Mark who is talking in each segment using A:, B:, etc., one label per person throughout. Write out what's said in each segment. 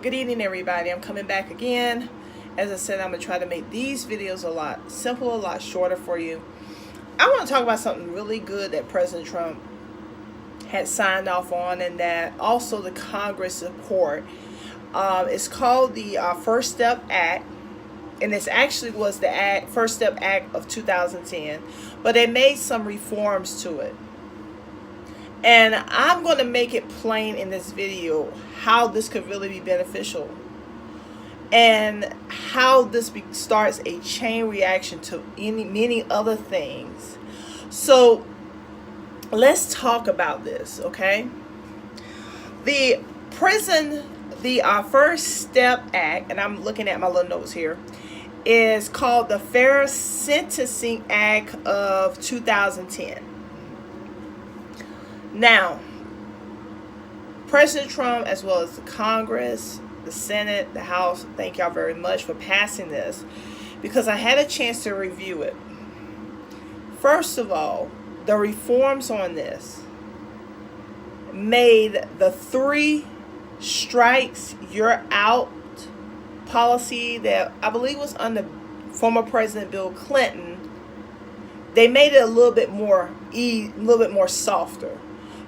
A: Good evening, everybody. I'm coming back again. As I said, I'm going to try to make these videos a lot simpler, a lot shorter for you. I want to talk about something really good that President Trump had signed off on, and that also the Congress support. It's called the First Step Act, and this actually was the First Step Act of 2010, but they made some reforms to it. And I'm going to make it plain in this video how this could really be beneficial and how this starts a chain reaction to many other things. So let's talk about this, okay? The First Step Act, and I'm looking at my little notes here, is called the Fair Sentencing Act of 2010. Now, President Trump, as well as the Congress, the Senate, the House, thank y'all very much for passing this, because I had a chance to review it. First of all, the reforms on this made the 3 strikes you're out policy that I believe was under former President Bill Clinton. They made it a little bit more softer,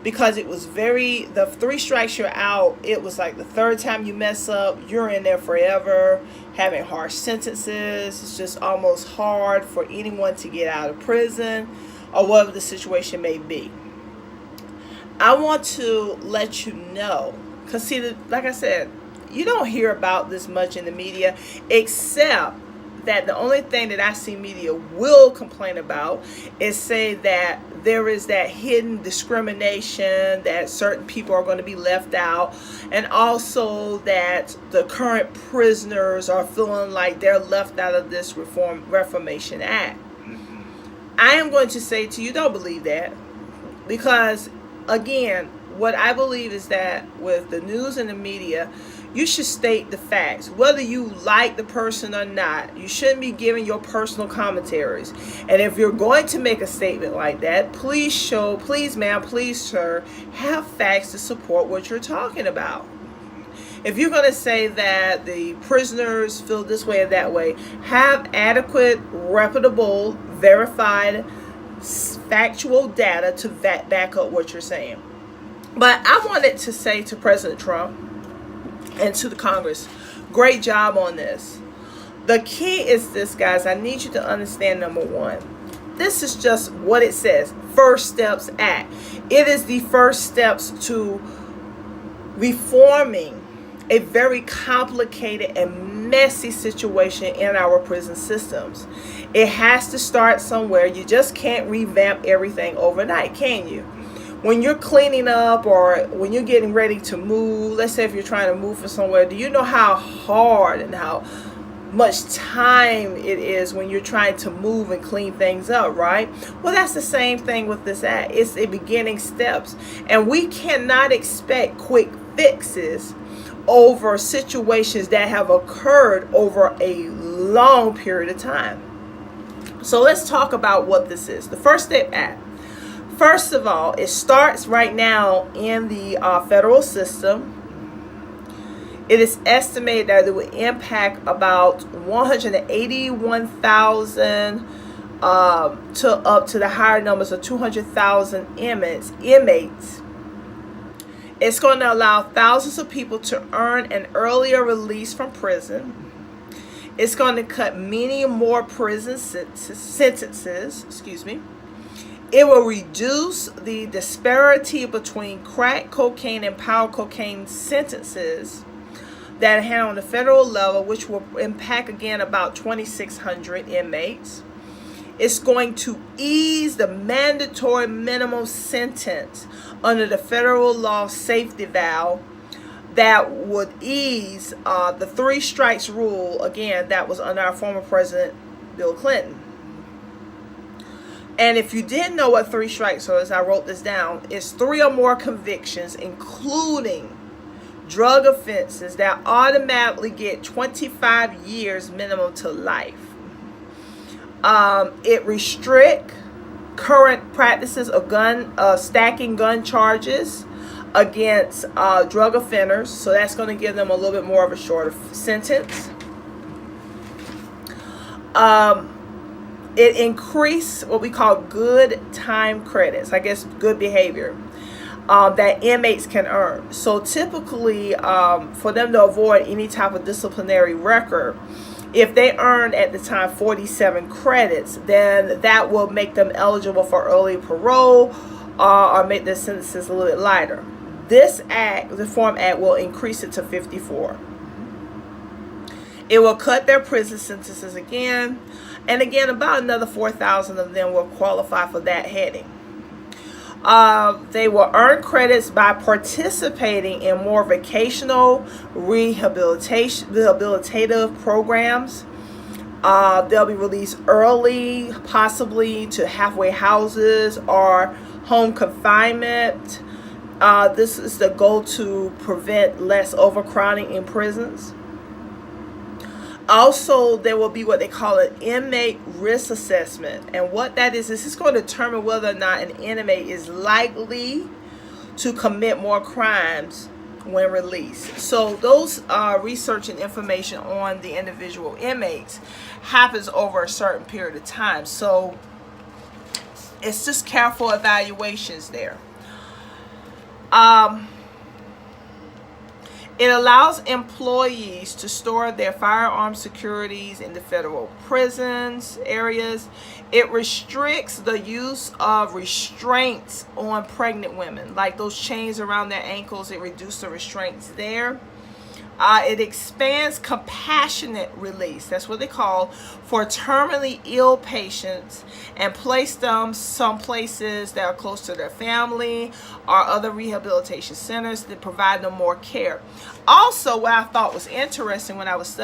A: because it was the 3 strikes you're out. It was like the 3rd time you mess up, you're in there forever, having harsh sentences. It's just almost hard for anyone to get out of prison or whatever the situation may be. I want to let you know, because see, like I said, you don't hear about this much in the media, except that the only thing that I see media will complain about is say that there is that hidden discrimination, that certain people are going to be left out, and also that the current prisoners are feeling like they're left out of this Reformation Act. I am going to say to you, don't believe that, because again, what I believe is that with the news and the media, you should state the facts. Whether you like the person or not, you shouldn't be giving your personal commentaries. And if you're going to make a statement like that, please ma'am, please sir, have facts to support what you're talking about. If you're going to say that the prisoners feel this way or that way, have adequate, reputable, verified, factual data to back up what you're saying. But I wanted to say to President Trump and to the Congress, great job on this. The key is this, guys. I need you to understand, number one, this is just what it says. First Steps Act. It is the first steps to reforming a very complicated and messy situation in our prison systems. It has to start somewhere. You just can't revamp everything overnight, can you? When you're cleaning up or when you're getting ready to move, let's say if you're trying to move for somewhere, do you know how hard and how much time it is when you're trying to move and clean things up, right? Well, that's the same thing with this act. It's a beginning steps, and we cannot expect quick fixes over situations that have occurred over a long period of time. So let's talk about what this is. The First Step Act. First of all, it starts right now in the federal system. It is estimated that it would impact about 181,000 to up to the higher numbers of 200,000 inmates. It's going to allow thousands of people to earn an earlier release from prison. It's going to cut many more prison sentences. It will reduce the disparity between crack cocaine and powder cocaine sentences that are handled on the federal level, which will impact, again, about 2,600 inmates. It's going to ease the mandatory minimum sentence under the federal law safety valve that would ease the 3 strikes rule, again, that was under our former President Bill Clinton. And if you didn't know what 3 strikes was, I wrote this down. It's 3 or more convictions, including drug offenses, that automatically get 25 years minimum to life. It restricts current practices of stacking gun charges against drug offenders. So that's going to give them a little bit more of a shorter sentence. It increased what we call good time credits, I guess good behavior, that inmates can earn. So typically, for them to avoid any type of disciplinary record, if they earned at the time 47 credits, then that will make them eligible for early parole, or make their sentences a little bit lighter. This act, the Reform Act, will increase it to 54. It will cut their prison sentences again. And again, about another 4,000 of them will qualify for that heading. They will earn credits by participating in more vocational rehabilitative programs. They'll be released early, possibly to halfway houses or home confinement. This is the goal to prevent less overcrowding in prisons. Also, there will be what they call an inmate risk assessment. And what that is it's going to determine whether or not an inmate is likely to commit more crimes when released. So those research and information on the individual inmates happens over a certain period of time. So it's just careful evaluations there. It allows employees to store their firearm securities in the federal prisons areas. It restricts the use of restraints on pregnant women, like those chains around their ankles. It reduces the restraints there. It expands compassionate release, that's what they call, for terminally ill patients, and place them some places that are close to their family or other rehabilitation centers that provide them more care. Also, what I thought was interesting when I was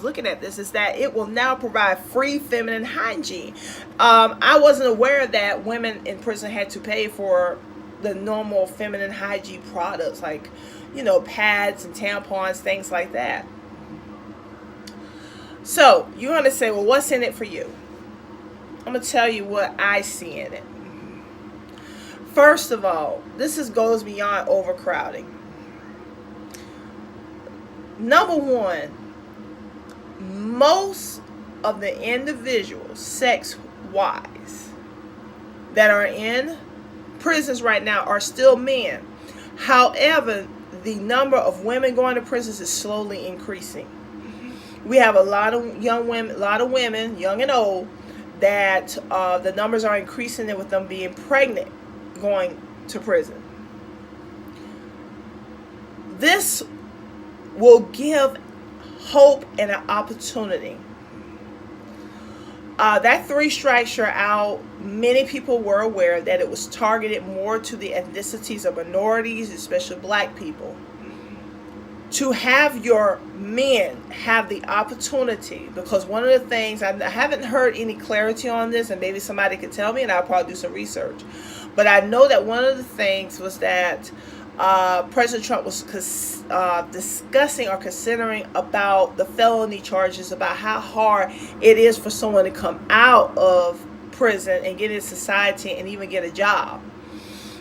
A: looking at this, is that it will now provide free feminine hygiene. I wasn't aware that women in prison had to pay for the normal feminine hygiene products, like pads and tampons, things like that. So you're going to say, well, what's in it for you? I'm going to tell you what I see in it. First of all, this goes beyond overcrowding. Number one, most of the individuals, sex-wise, that are in prisons right now are still men. However, the number of women going to prisons is slowly increasing. We have a lot of women, young and old, that the numbers are increasing, and with them being pregnant, going to prison. This will give hope and an opportunity. That 3 strikes you're out, many people were aware that it was targeted more to the ethnicities of minorities, especially black people. To have your men have the opportunity, because one of the things, I haven't heard any clarity on this, and maybe somebody could tell me, and I'll probably do some research, but I know that one of the things was that President Trump was discussing or considering about the felony charges, about how hard it is for someone to come out of prison and get in society and even get a job.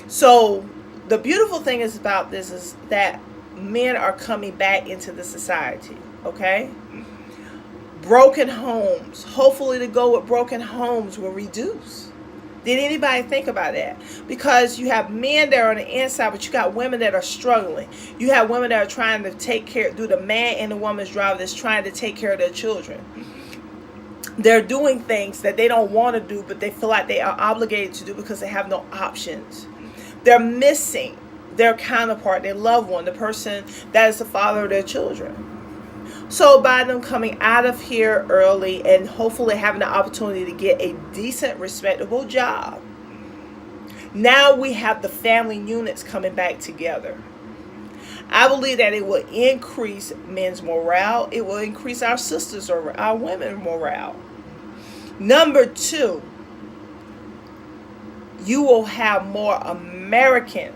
A: So the beautiful thing is about this is that men are coming back into the society, okay? Broken homes, hopefully to go with broken homes will reduce. Did anybody think about that? Because you have men that are on the inside, but you got women that are struggling. You have women that are trying to do the man and the woman's job that's trying to take care of their children. They're doing things that they don't want to do, but they feel like they are obligated to do because they have no options. They're missing their counterpart, their loved one, the person that is the father of their children. So by them coming out of here early and hopefully having the opportunity to get a decent, respectable job, now we have the family units coming back together. I believe that it will increase men's morale. It will increase our sisters or our women's morale. Number 2, you will have more American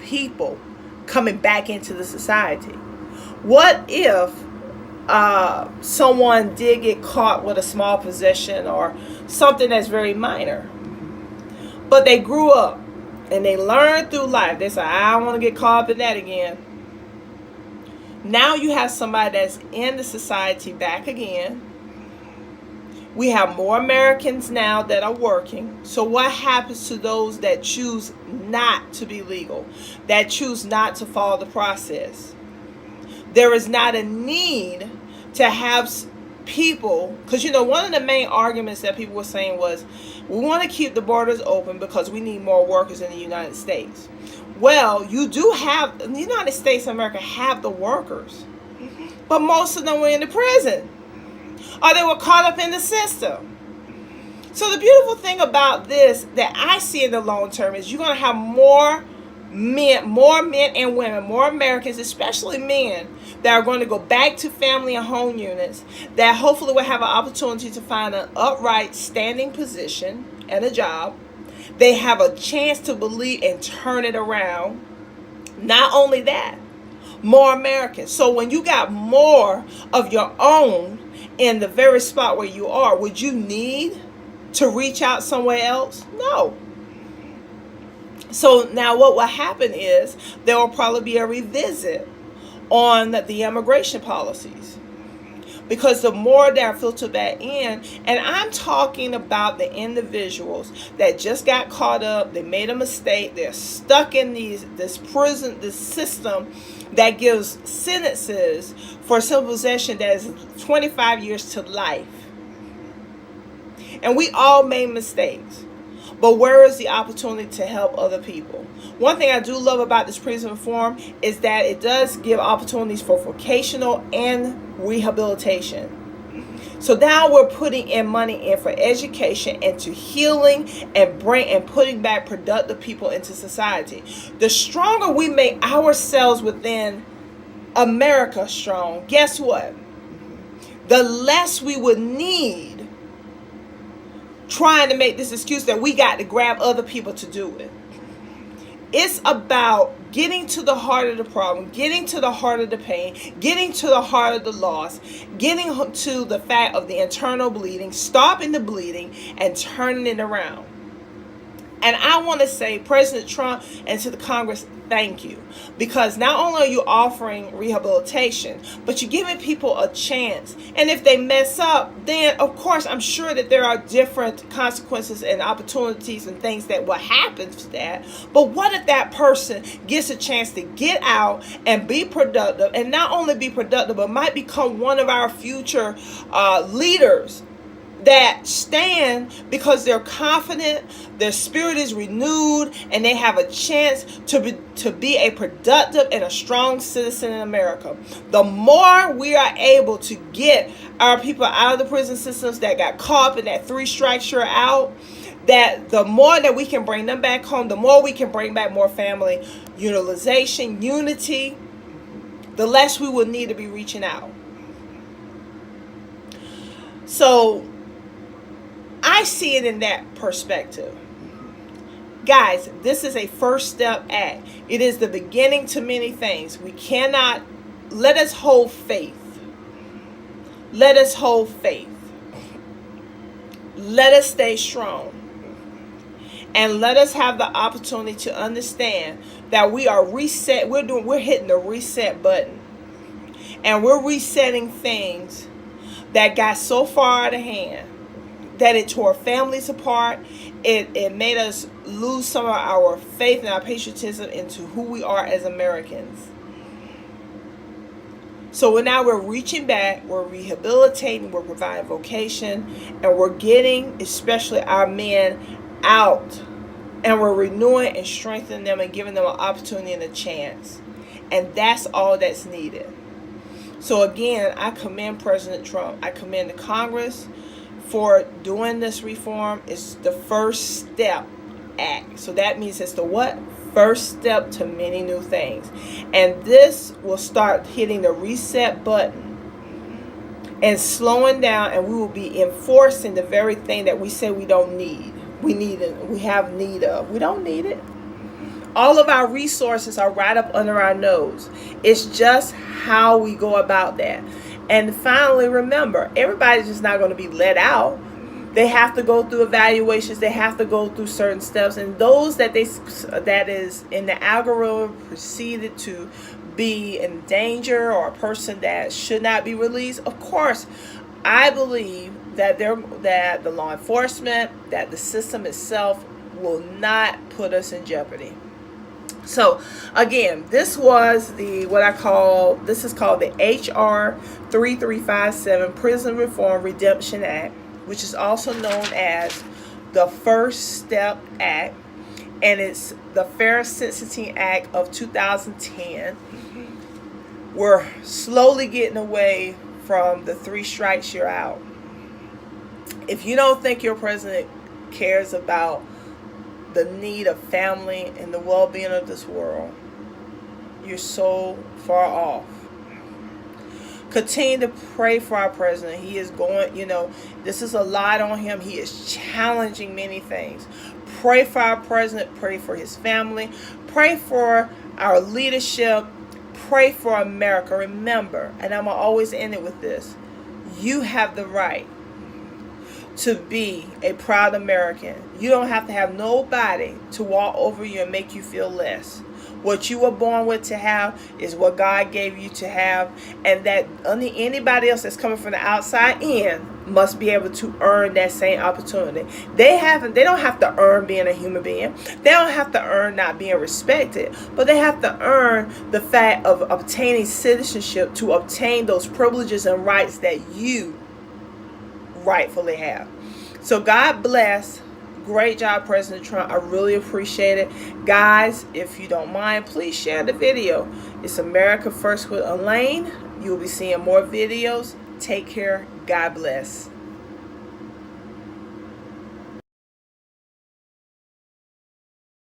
A: people coming back into the society. What if someone did get caught with a small possession or something that's very minor, but they grew up and they learn through life. They say, I don't want to get caught up in that again. Now you have somebody that's in the society back again. We have more Americans now that are working. So what happens to those that choose not to be legal, that choose not to follow the process? There is not a need to have people, because one of the main arguments that people were saying was, we want to keep the borders open because we need more workers in the United States. Well, you do have, the United States of America have the workers, but most of them were in the prison, or they were caught up in the system. So the beautiful thing about this that I see in the long term is you're going to have more men and women, more Americans, especially men, that are going to go back to family and home units, that hopefully will have an opportunity to find an upright standing position and a job. They have a chance to believe and turn it around. Not only that, more Americans. So when you got more of your own in the very spot where you are, would you need to reach out somewhere else? No. So now what will happen is there will probably be a revisit on the immigration policies, because the more that are filtered back in, and I'm talking about the individuals that just got caught up, they made a mistake, they're stuck in this prison, this system that gives sentences for simple possession that is 25 years to life. And we all made mistakes. But where is the opportunity to help other people? One thing I do love about this prison reform is that it does give opportunities for vocational and rehabilitation. So now we're putting in money in for education, into healing, and putting back productive people into society. The stronger we make ourselves within America strong, guess what? The less we would need trying to make this excuse that we got to grab other people to do it. It's about getting to the heart of the problem, getting to the heart of the pain, getting to the heart of the loss, getting to the fact of the internal bleeding, stopping the bleeding, and turning it around. And I want to say, President Trump and to the Congress, thank you. Because not only are you offering rehabilitation, but you're giving people a chance. And if they mess up, then of course I'm sure that there are different consequences and opportunities and things that will happen to that. But what if that person gets a chance to get out and be productive, and not only be productive, but might become one of our future leaders that stand because they're confident, their spirit is renewed, and they have a chance to be a productive and a strong citizen in America. The more we are able to get our people out of the prison systems that got caught up in that 3 strikes you're out, that the more that we can bring them back home, the more we can bring back more family utilization, unity, the less we will need to be reaching out. So I see it in that perspective. Guys, this is a first step act. It is the beginning to many things. We cannot, let us hold faith. Let us hold faith. Let us stay strong. And let us have the opportunity to understand that we are we're hitting the reset button. And we're resetting things that got so far out of hand that it tore families apart. It made us lose some of our faith and our patriotism into who we are as Americans. So now we're reaching back, we're rehabilitating, we're providing vocation, and we're getting especially our men out, and we're renewing and strengthening them and giving them an opportunity and a chance. And that's all that's needed. So again, I commend President Trump. I commend the Congress for doing this reform. It's the first step act. So that means it's the what? First step to many new things. And this will start hitting the reset button and slowing down, and we will be enforcing the very thing that we say we don't need. We have need of. We don't need it. All of our resources are right up under our nose. It's just how we go about that. And finally, remember, everybody's just not going to be let out. They have to go through evaluations. They have to go through certain steps, and those that is in the algorithm proceeded to be in danger, or a person that should not be released. Of course, I believe that the law enforcement, that the system itself will not put us in jeopardy. So again, this was this is called the HR 3357 Prison Reform Redemption Act, which is also known as the First Step Act, and it's the Fair Sentencing Act of 2010. We're slowly getting away from the 3 strikes you're out. If you don't think your president cares about the need of family and the well-being of this world, you're so far off. Continue to pray for our president. He is going, this is a lot on him. He is challenging many things. Pray for our president. Pray for his family. Pray for our leadership. Pray for America. Remember, and I'm going to always end it with this, you have the right to be a proud American. You don't have to have nobody to walk over you and make you feel less. What you were born with to have is what God gave you to have, and that anybody else that's coming from the outside in must be able to earn that same opportunity. They don't have to earn being a human being. They don't have to earn not being respected, but they have to earn the fact of obtaining citizenship to obtain those privileges and rights that you rightfully have. So God bless. Great job, President Trump. I really appreciate it. Guys, if you don't mind, please share the video. It's America First with Elaine. You'll be seeing more videos. Take care. God bless.